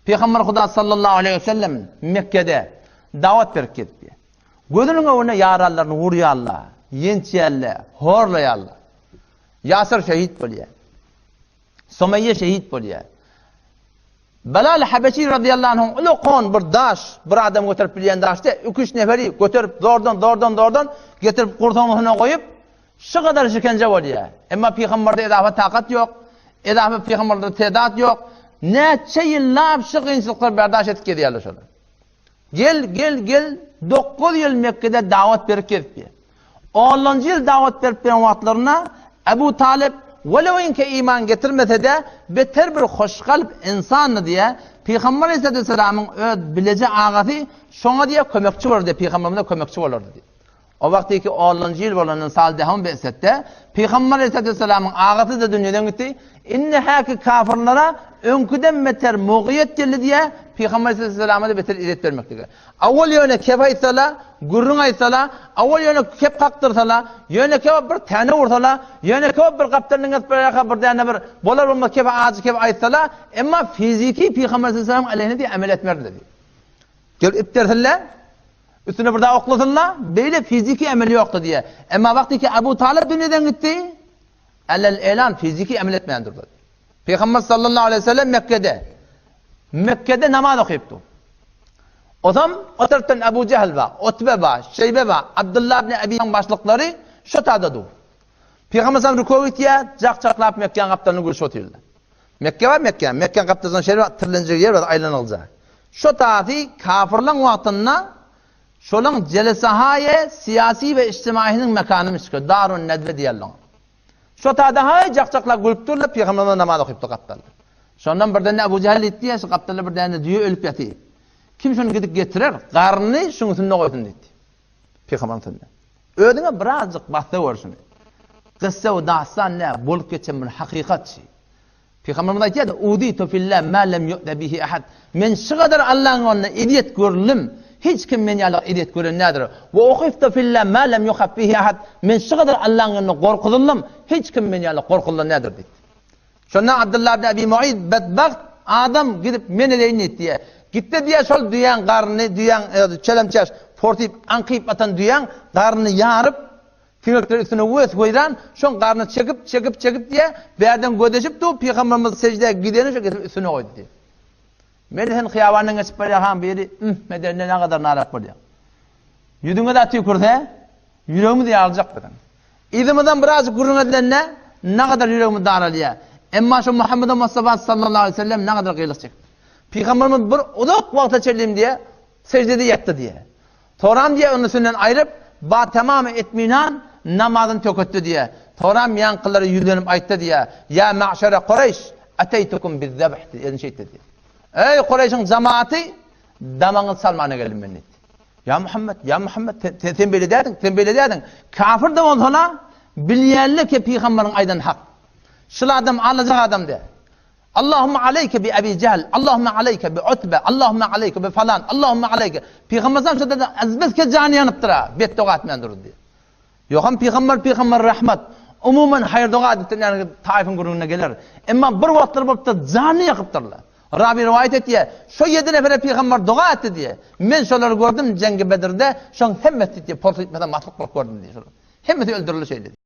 Peygamber Huda sallallahu aleyhi ve sellem Mekke'de davet verip ketdi. Gözünün önüne yaralarını vuruyarlar, yençiyerler, horlayarlar. Yasir şehit bolýar. Sumayye şehit bolýar. Belal Habeşi radıyallahu anh ulukon bir daş, bir adam götürüp bilýän daşdy, 2-3 neferi götürüp dordan getirip kurtanyna koyup şu kadar işkence bolýar. Emma peýgamberde edafa takat yok, edafa peýgamberde tedat yok. Neçe yıllar şu kıyınçılıklar berdaş etip gedýärler şolar. Gel 9 yıl Mekke'de davet berip ketdi. 10-njy yıl davet berip beren wagtlaryna Ebu Talib Velewinke iman getirmese de beter bir hoşkalp insanı diye Peygamber Aleyhisselam'ın bilece ağası şona diye kömekçi var diye Peygamber'e kömekçi olurdu diye. O vaktiki 10-njy yıl bolanın Salih'in besette Peygamber Aleyhisselam'ın ağası da dünyadan gitti. İnne haki kafirlara önküden beter muğiyet geldi diye Peygamber Aleyhisselam'a da beter ilet vermektedir. Avval yöne kep aysala, gurrun aysala, avval yöne kep kaktırsala, yöne kep bir tane vursala, yöne kep bir kaptanın etbiraka bir tane bir bolar olma kep ağzı kep aysala, emma fiziki Peygamber Aleyhisselam aleyhine diye amel etmerdi dedi. Gel iptersinler, üstüne bir daha oklasınlar, böyle fiziki ameli yoktu diye. Emma vakti ki Ebu Talib dünyadan gitti, elan fiziki amel etmeyen durdu. Peygamber sallallahu aleyhi ve sellem Mekke'de namaz okuyuptu. O zaman o taraftan Ebu Cehil var, Utbe var, Şeybe var, Abdullah ibn Ebi'nin başlıkları şu tadı dur. Peygamber sallallahu aleyhi ve sellem cak-caklap Mekke'nin kaptanını görüş otuyorlar. Mekke var Mekke'nin kaptasının şerif tırlanacak yer var, aylanılacak. Şu tadı kafirlan vaktinde şolun celesahaye siyasi ve içtimainin mekanı çıkıyor. Darun Nedve diyorlar. Şu tadı hay cak-caklap gülüp durlar, Peygamber'e namaz okuyuptu kaptanlar. Sondan birden Ebu Cehil etti ya, şu kaptanlar birden diyor ölüp yatıyor. Kim şunu gidip getirir, karnını şunun üstüne koysun dedi. Peygamber'in üstüne. Ödüne birazcık bahse var şunu. Kıssa ve dahsan ne? Bolup geçen bir hakikat şey. Peygamber'in ayeti "Uditu fillah ma lem yu'ta bihi ahad." Men şu kadar Allah'ın onunla idiyet görülüm. Hiç kim men yalak idiyet görün nedir? Ve ukhiftu fillah ma lem yukhaf bihi ahad. Men şu kadar Allah'ın onunla korkulum. Hiç kim men yalak korkulum nedir dedi. Şondan Abdullah ibn Abi Mu'id bedbaht adam gidip meni deyin etti diye. Gitti diye şol duyan karnını, duyan çelemçeş, portip, ankıyıp atan duyan karnını yarıp, finekler üstüne vöz koyran, şon karnını çekip diye, bir yerden gödeşip de Peygamberimiz secdeye gideni şu getirip üstüne koydu diye. Medhen kıyavanın geçip beri biri, medenne ne kadar narak var diye. Yüdüğüne de atıyor kursa, yüreğimi diye alacak dedim. İzimden biraz kurun edilenle, ne kadar yüreğimi daralıyor. Emma şu Muhammed Mustafa sallallahu aleyhi ve sellem ne kadar kıyılık çekti. Peygamberimiz bir uzak vakta çelim diye secdede yattı diye. Toram diye onun üstünden ayırıp tamamı etminan namazını töketti diye. Toram yankıları yüzlenip ayıttı diye. Ya ma'şere Kureyş ateytukum bizzebh diye şey dedi. Ey Kureyş'in cemaati damanı salmana geldim ben dedi. Ya Muhammed tembele dedin. Kafir de olsa bilyerli ki Peygamberin aydan hak. Şıl adam alacak adam de. Allahümme aleyke bi Ebi Cehil, Allahümme aleyke bi Utbe, Allahümme aleyke bi falan, Allahümme aleyke. Peygamber şu dedi, azbezke canı yanıptır ha, bet doğa etmeyen durur diye. Yok hem Peygamber rahmet, umumen hayır doğa edip yani taifin grubuna gelir. Ama bir vaktlar bulup da canı yakıptırlar. Rabbi rivayet etti ya, şu 7 nefere Peygamber doğa etti diye. Ben şoları gördüm Cengi Bedir'de, şun hemmeti diye portu etmeden matluk gördüm diye. Hemmeti öldürülü şey dedi.